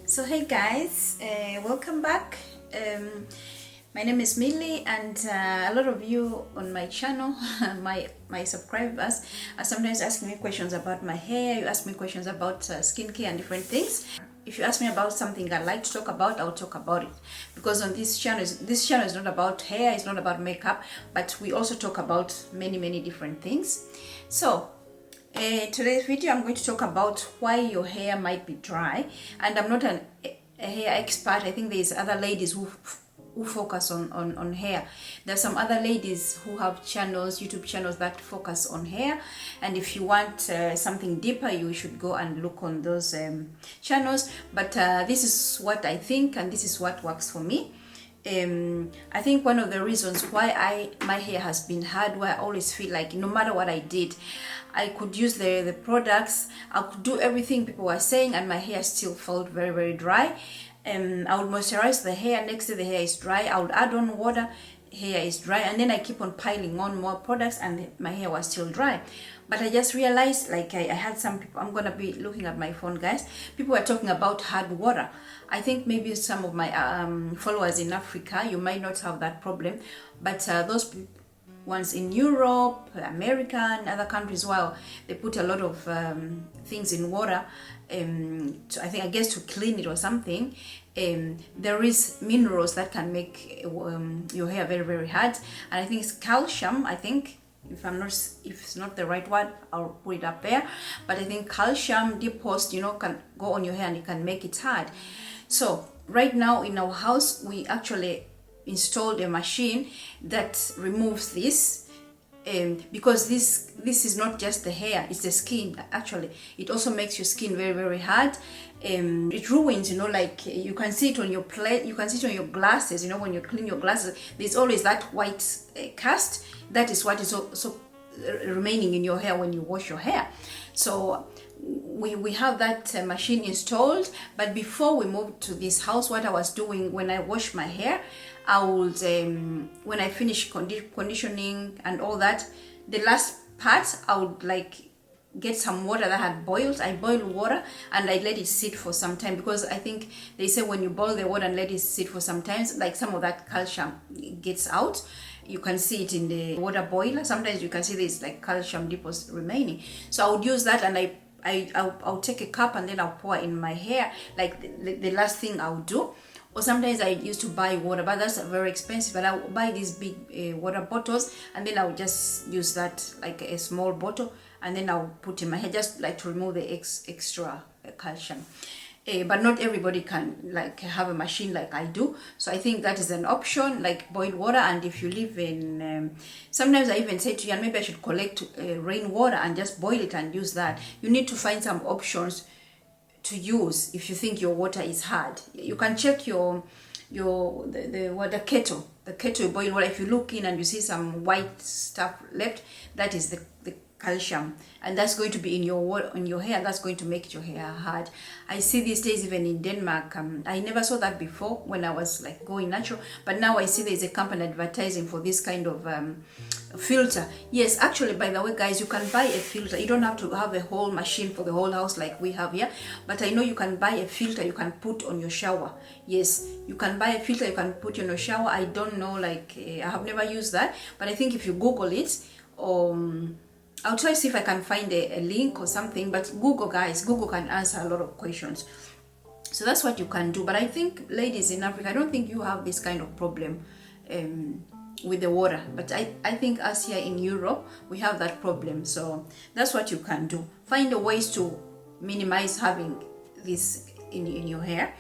So hey guys, welcome back. My name is Millie, and a lot of you on my channel, my subscribers, are sometimes asking me questions about my hair. You ask me questions about skincare and different things. If you ask me about something I like to talk about, I'll talk about it. Because on this channel is not about hair, it's not about makeup, but we also talk about many different things. So today's video, I'm going to talk about why your hair might be dry, and I'm not a hair expert. I think there's other ladies who focus on hair. There's some other ladies who have channels, YouTube channels that focus on hair, and if you want something deeper, you should go and look on those channels. But this is what I think, and this is what works for me. I think one of the reasons why my hair has been hard, where I always feel like no matter what I did, I could use the products, I could do everything people were saying, and my hair still felt very dry. I would moisturize the hair, next day the hair is dry, I would add on water, hair is dry, and then I keep on piling on more products and my hair was still dry. But I just realized, like I had some people, I'm gonna be looking at my phone, guys, people were talking about hard water. I think maybe some of my followers in Africa, you might not have that problem, but those ones in Europe, America, and other countries, well, they put a lot of things in water, I guess to clean it or something. There is minerals that can make your hair very hard, and I think it's calcium. I think if it's not the right word, I'll put it up there. But I think calcium deposit, can go on your hair and it can make it hard. So right now in our house, we actually installed a machine that removes this, because this is not just the hair, it's the skin. Actually, it also makes your skin very hard. It ruins, like you can see it on your plate, you can see it on your glasses. When you clean your glasses, there's always that white cast. That is what is also remaining in your hair when you wash your hair. So we have that machine installed. But before we moved to this house, what I was doing when I wash my hair, I would when I finish conditioning and all that, the last part, I would get some water that had boiled. I boil water and I let it sit for some time, because I think they say when you boil the water and let it sit for some time, like some of that calcium gets out. You can see it in the water boiler. Sometimes you can see there's like calcium deposit remaining. So I would use that, and I'll take a cup and then I'll pour in my hair, like the last thing I would do. Or sometimes I used to buy water, but that's very expensive. But I'll buy these big water bottles, and then I'll just use that, like a small bottle, and then I'll put in my hair, just like to remove the extra calcium. But not everybody can have a machine like I do. So I think that is an option, like boiled water. And if you live in, sometimes I even say to you, and maybe I should collect rainwater and just boil it and use that. You need to find some options to use if you think your water is hard. You can check the kettle you boil water. If you look in and you see some white stuff left, that is the calcium, and that's going to be in your water, in your hair. That's going to make your hair hard. I see these days even in Denmark. I never saw that before when I was going natural, but now I see there's a company advertising for this kind of filter. Yes, actually, by the way, guys, you can buy a filter. You don't have to have a whole machine for the whole house like we have here, but I know you can buy a filter you can put on your shower. Yes, you can buy a filter you can put on your shower. I don't know, I have never used that, but I think if you Google it, I'll try to see if I can find a link or something. But Google, guys, Google can answer a lot of questions. So that's what you can do. But I think, ladies in Africa, I don't think you have this kind of problem with the water. But I think us here in Europe, we have that problem. So that's what you can do. Find the ways to minimize having this in your hair.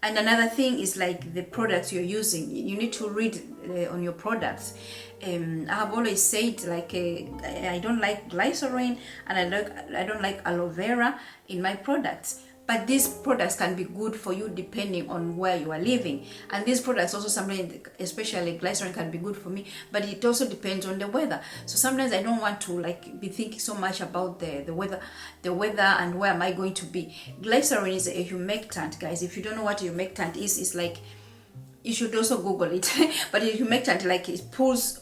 And another thing is the products you're using. You need to read on your products. I have always said I don't like glycerin, and I don't like aloe vera in my products. But these products can be good for you depending on where you are living. And these products also sometimes, especially glycerin, can be good for me, but it also depends on the weather. So sometimes I don't want to be thinking so much about the weather and where am I going to be. Glycerin is a humectant, guys. If you don't know what a humectant is, it's you should also Google it. But a humectant, it pulls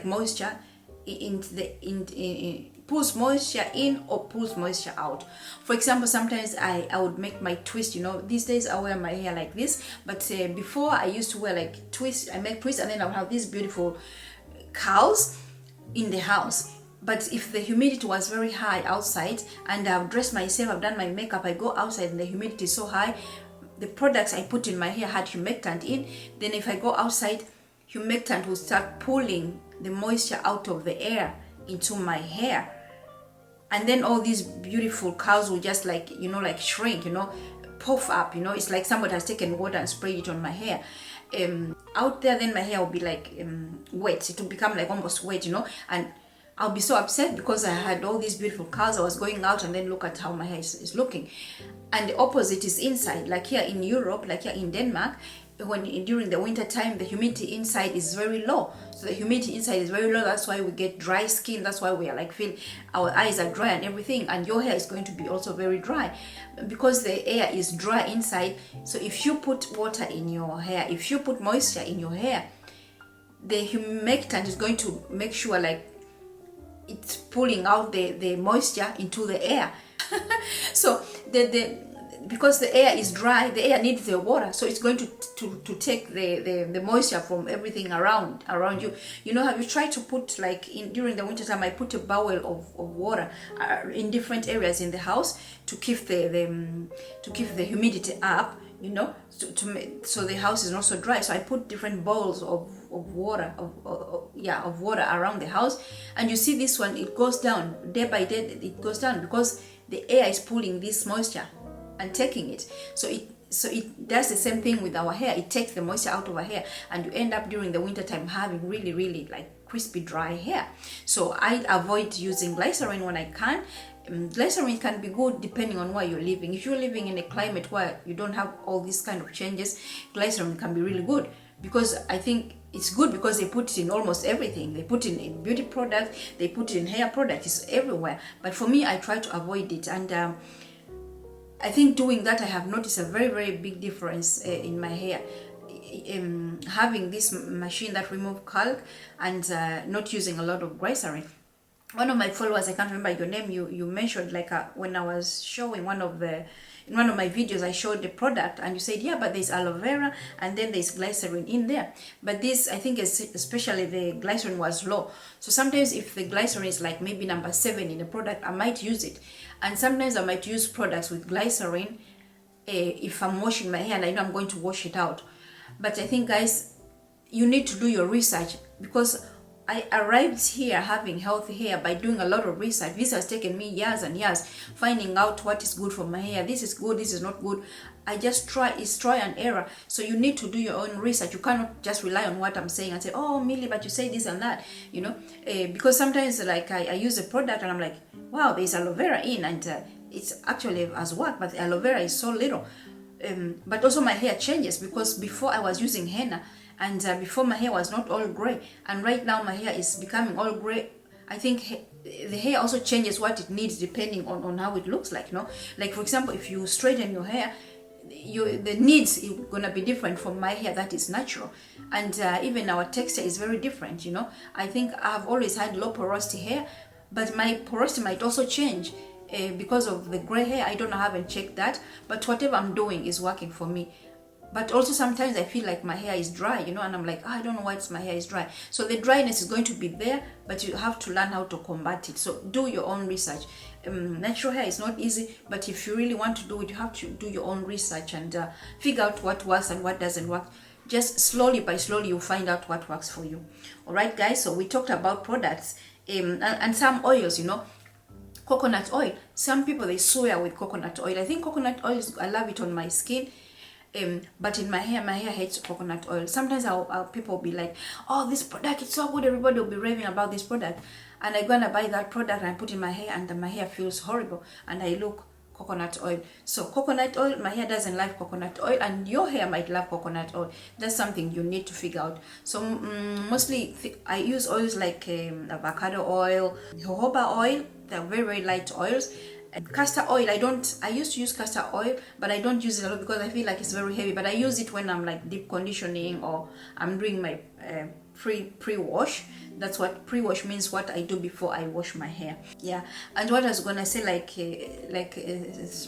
moisture into pulls moisture in or pulls moisture out. For example, sometimes I would make my twist, you know, these days I wear my hair like this, but before I used to wear like twists. I make twists and then I'll have these beautiful curls in the house. But if the humidity was very high outside and I've dressed myself, I've done my makeup, I go outside and the humidity is so high, the products I put in my hair had humectant in. Then if I go outside, humectant will start pulling the moisture out of the air into my hair. And then all these beautiful curls will just like, you know, like shrink, you know, puff up, you know. It's like somebody has taken water and sprayed it on my hair. Out there, then my hair will be like wet. It will become like almost wet, you know. And I'll be so upset because I had all these beautiful curls. I was going out and then look at how my hair is looking. And the opposite is inside. Like here in Europe, like here in Denmark, during the winter time, the humidity inside is very low. So the humidity inside is very low. That's why we get dry skin. That's why we are like feel our eyes are dry and everything. And your hair is going to be also very dry because the air is dry inside. So if you put water in your hair, if you put moisture in your hair, the humectant is going to make sure like it's pulling out the moisture into the air. So because the air is dry, the air needs the water, so it's going to take the moisture from everything around you. You know, have you tried to put like during the winter time, I put a bowl of water in different areas in the house to keep the humidity up, you know, so the house is not so dry. So I put different bowls of water of water around the house, and you see this one, it goes down day by day. It goes down because the air is pulling this moisture and taking it. So it does the same thing with our hair. It takes the moisture out of our hair, and you end up during the winter time having really like crispy dry hair. So I avoid using glycerin when I can. Glycerin can be good depending on where you're living. If you're living in a climate where you don't have all these kind of changes, glycerin can be really good, because I think it's good because they put it in almost everything. They put it in beauty products, they put it in hair products, it's everywhere. But for me, I try to avoid it, and I think doing that, I have noticed a very big difference in my hair. Having this machine that removes calc and not using a lot of glycerin. One of my followers, I can't remember your name, you mentioned like when I was showing in one of my videos, I showed the product and you said, yeah, but there's aloe vera and then there's glycerin in there. But this, I think especially the glycerin was low. So sometimes if the glycerin is like maybe number 7 in the product, I might use it. And sometimes I might use products with glycerin if I'm washing my hair and I know I'm going to wash it out. But I think, guys, you need to do your research, because I arrived here having healthy hair by doing a lot of research. This has taken me years and years finding out what is good for my hair. This is good, this is not good. It's try and error. So you need to do your own research. You cannot just rely on what I'm saying and say, oh, Millie, but you say this and that, you know. Because sometimes like I use a product and I'm like, wow, there's aloe vera in, and it's actually has worked, but the aloe vera is so little. But also my hair changes, because before I was using henna, and before my hair was not all gray, and right now my hair is becoming all gray. I think the hair also changes what it needs depending on how it looks like, you know. Like for example, if you straighten your hair, the needs is gonna be different from my hair that is natural, and even our texture is very different, you know. I think I've always had low porosity hair, but my porosity might also change because of the gray hair. I don't know, I haven't checked that, but whatever I'm doing is working for me. But also sometimes I feel like my hair is dry, you know, and I'm like, oh, I don't know why my hair is dry. So the dryness is going to be there, but you have to learn how to combat it. So do your own research. Natural hair is not easy, but if you really want to do it, you have to do your own research and figure out what works and what doesn't work. Just slowly by slowly, you'll find out what works for you. All right, guys, so we talked about products and some oils, you know. Coconut oil. Some people, they swear with coconut oil. I think coconut oil I love it on my skin. But in my hair hates coconut oil. Sometimes people will be like, oh, this product is so good, everybody will be raving about this product, and I go and I buy that product and I put in my hair, and my hair feels horrible and I look coconut oil. So coconut oil, my hair doesn't like coconut oil, and your hair might love coconut oil. That's something you need to figure out. So mostly I use oils like avocado oil, jojoba oil. They're very light oils. Castor oil, I used to use castor oil, but I don't use it a lot because I feel like it's very heavy. But I use it when I'm like deep conditioning or I'm doing my pre-wash. That's what pre-wash means, what I do before I wash my hair. Yeah. And what I was gonna say,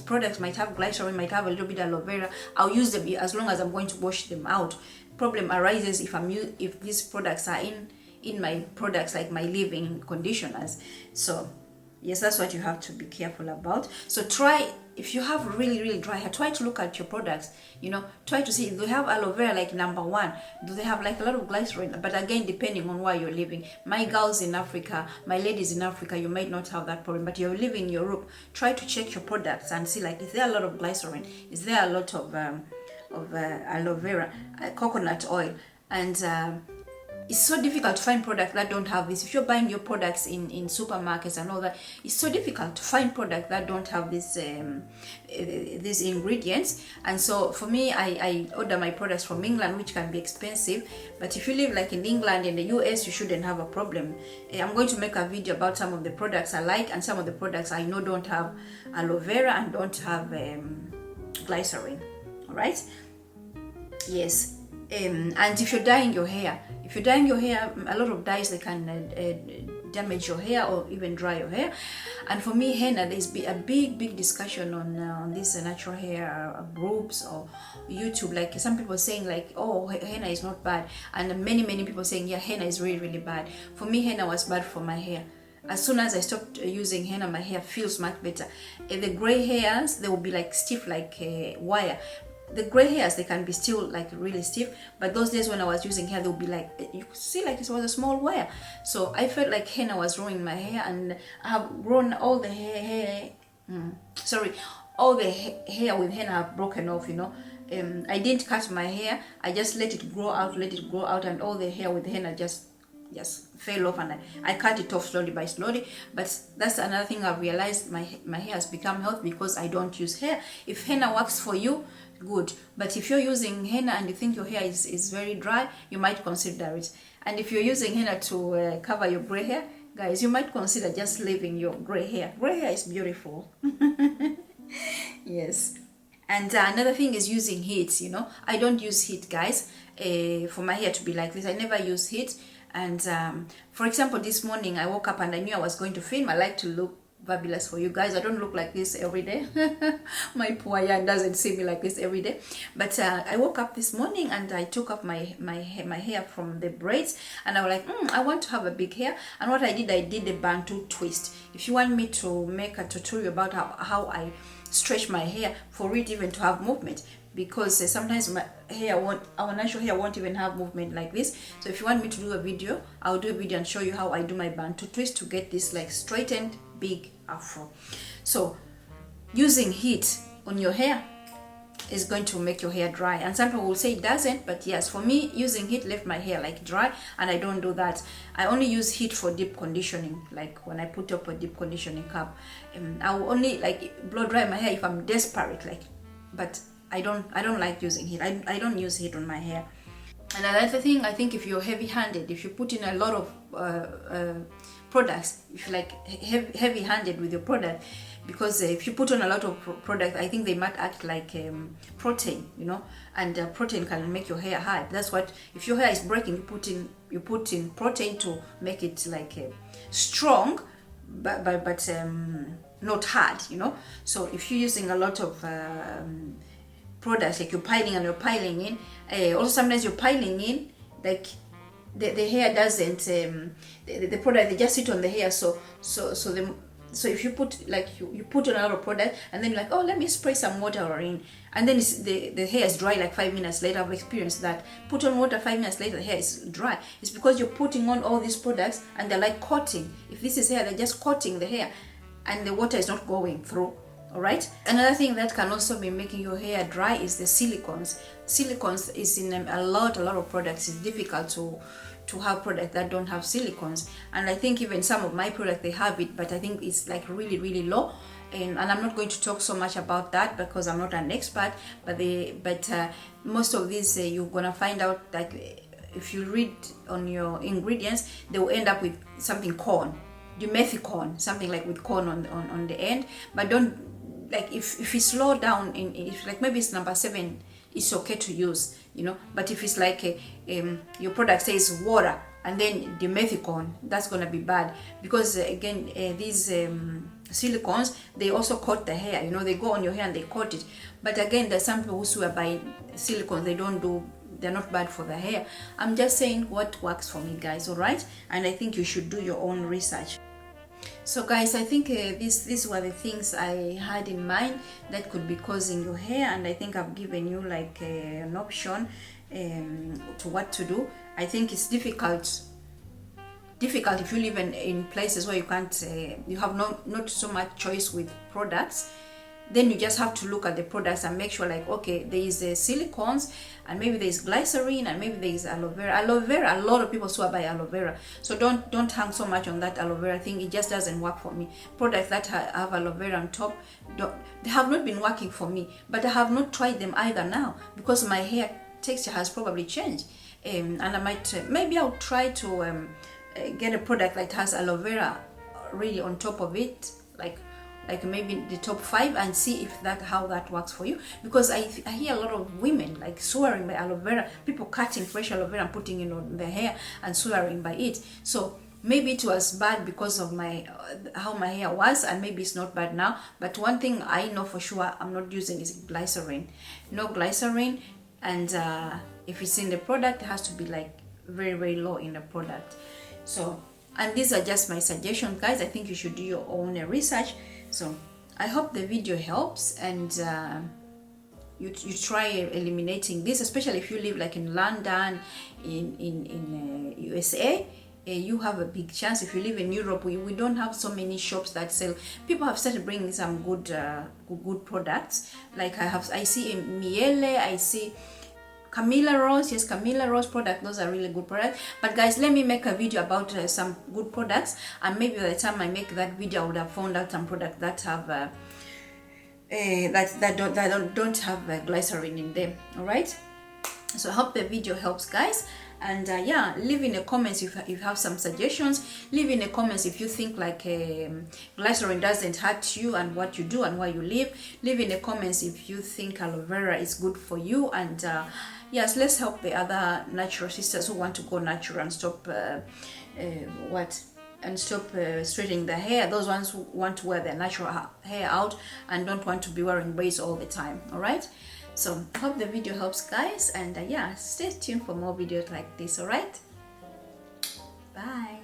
products might have glycerin, might have a little bit of aloe vera. I'll use them as long as I'm going to wash them out. Problem arises if these products are in my products, like my leave-in conditioners. So yes, that's what you have to be careful about. So try, if you have really dry hair, try to look at your products, try to see, do they have aloe vera like number one? Do they have like a lot of glycerin? But again, depending on where you're living. My girls in Africa, my ladies in Africa, you might not have that problem, but you're living in Europe, try to check your products and see, like, is there a lot of glycerin? Is there a lot of aloe vera, coconut oil? And it's so difficult to find products that don't have this. If you're buying your products in supermarkets and all that, it's so difficult to find products that don't have this these ingredients. And so for me, I order my products from England, which can be expensive. But if you live like in England, in the US, you shouldn't have a problem. I'm going to make a video about some of the products I like and some of the products I know don't have aloe vera and don't have glycerin. All right? Yes. And if you're dyeing your hair, a lot of dyes, they can damage your hair or even dry your hair. And for me, henna, there's been a big discussion on these natural hair groups or YouTube. Like some people saying like, oh, henna is not bad, and many people saying, yeah, henna is really bad. For me, henna was bad for my hair. As soon as I stopped using henna, my hair feels much better. The gray hairs, they will be like stiff like wire. The gray hairs, they can be still like really stiff, but those days when I was using hair, they'll be like, you could see like it was a small wire. So I felt like henna was ruining my hair, and I have grown all the all the hair with henna have broken off. I didn't cut my hair, I just let it grow out, and all the hair with henna just fell off, and I cut it off slowly by slowly. But that's another thing I've realized, my hair has become healthy because I don't use hair. If henna works for you, good. But if you're using henna and you think your hair is very dry, you might consider it. And if you're using henna to cover your gray hair, guys, you might consider just leaving your gray hair. Gray hair is beautiful. Yes. And another thing is using heat. I don't use heat, guys, for my hair to be like this. I never use heat. And for example, this morning I woke up and I knew I was going to film. I like to look fabulous for you guys. I don't look like this every day. My poor Yan doesn't see me like this every day. But I woke up this morning and I took up my hair from the braids, and I was like, I want to have a big hair. And what I did a Bantu twist. If you want me to make a tutorial about how I stretch my hair for it even to have movement, because sometimes our natural hair won't even have movement like this. So if you want me to do a video, I'll do a video and show you how I do my Bantu twist to get this like straightened big afro. So using heat on your hair is going to make your hair dry, and some people will say it doesn't, but yes, for me, using heat left my hair like dry, and I don't do that. I only use heat for deep conditioning, like when I put up a deep conditioning cap. I will only like blow dry my hair if I'm desperate, but I don't like using heat. I don't use heat on my hair. And another thing, I think if you're heavy-handed, if you put in a lot of products, if you're like heavy-handed with your product, because if you put on a lot of product, I think they might act like protein, and protein can make your hair hard. That's what, if your hair is breaking, you put in protein to make it like strong, but not hard, So if you're using a lot of products, like you're piling in, also sometimes you're piling in, like the hair doesn't the product, they just sit on the hair, so if you put like you put on a lot of product, and then you're like, oh, let me spray some water in, and then the hair is dry like 5 minutes later. I've experienced that. Put on water, 5 minutes later the hair is dry. It's because you're putting on all these products and they're like coating. If this is hair, they're just coating the hair and the water is not going through. All right. Another thing that can also be making your hair dry is the silicones. Silicones is in a lot of products. It's difficult to have products that don't have silicones, and I think even some of my products, they have it, but I think it's like really low. And I'm not going to talk so much about that because I'm not an expert, but most of these you're gonna find out that if you read on your ingredients, they will end up with something corn. dimethicone, something like with corn on the end. But don't, like, if it's low down if like maybe it's number 7, it's okay to use, you know. But if it's like your product says water and then dimethicone, that's gonna be bad, because again, these silicones, they also coat the hair, you know, they go on your hair and they coat it. But again, there's some people who swear by silicone, they're not bad for the hair. I'm just saying what works for me, guys, all right? And I think you should do your own research. So guys, I think these were the things I had in mind that could be causing your hair, and I think I've given you like an option to what to do. I think it's difficult if you live in places where you can't you have not so much choice with products. Then you just have to look at the products and make sure, like, okay, there is silicones, and maybe there is glycerin, and maybe there is aloe vera. Aloe vera, a lot of people swear by aloe vera, so don't hang so much on that aloe vera thing. It just doesn't work for me. Products that have aloe vera on top, they have not been working for me, but I have not tried them either now, because my hair texture has probably changed, and I might maybe I'll try to get a product that has aloe vera really on top of it, like maybe the top 5, and see if how that works for you. Because I hear a lot of women like swearing by aloe vera, people cutting fresh aloe vera and putting it on their hair and swearing by it. So maybe it was bad because of my how my hair was, and maybe it's not bad now. But one thing I know for sure I'm not using is glycerin. No glycerin, and if it's in the product, it has to be like very, very low in the product. So, and these are just my suggestions, guys. I think you should do your own research. So I hope the video helps, and you try eliminating this, especially if you live like in London, in USA. You have a big chance. If you live in Europe, we don't have so many shops that sell. People have started bringing some good products. Like I see in Miele, I see Camilla Rose. Yes, Camilla Rose product, those are really good products. But guys, let me make a video about some good products, and maybe by the time I make that video, I would have found out some products that have that don't have glycerin in them. All right, so I hope the video helps, guys. And yeah, leave in the comments if you have some suggestions. Leave in the comments if you think like glycerin doesn't hurt you, and what you do and why you live. Leave in the comments if you think aloe vera is good for you. And yes, let's help the other natural sisters who want to go natural and stop straightening their hair. Those ones who want to wear their natural hair out and don't want to be wearing braids all the time. All right, so I hope the video helps, guys, and yeah, stay tuned for more videos like this. All right, bye.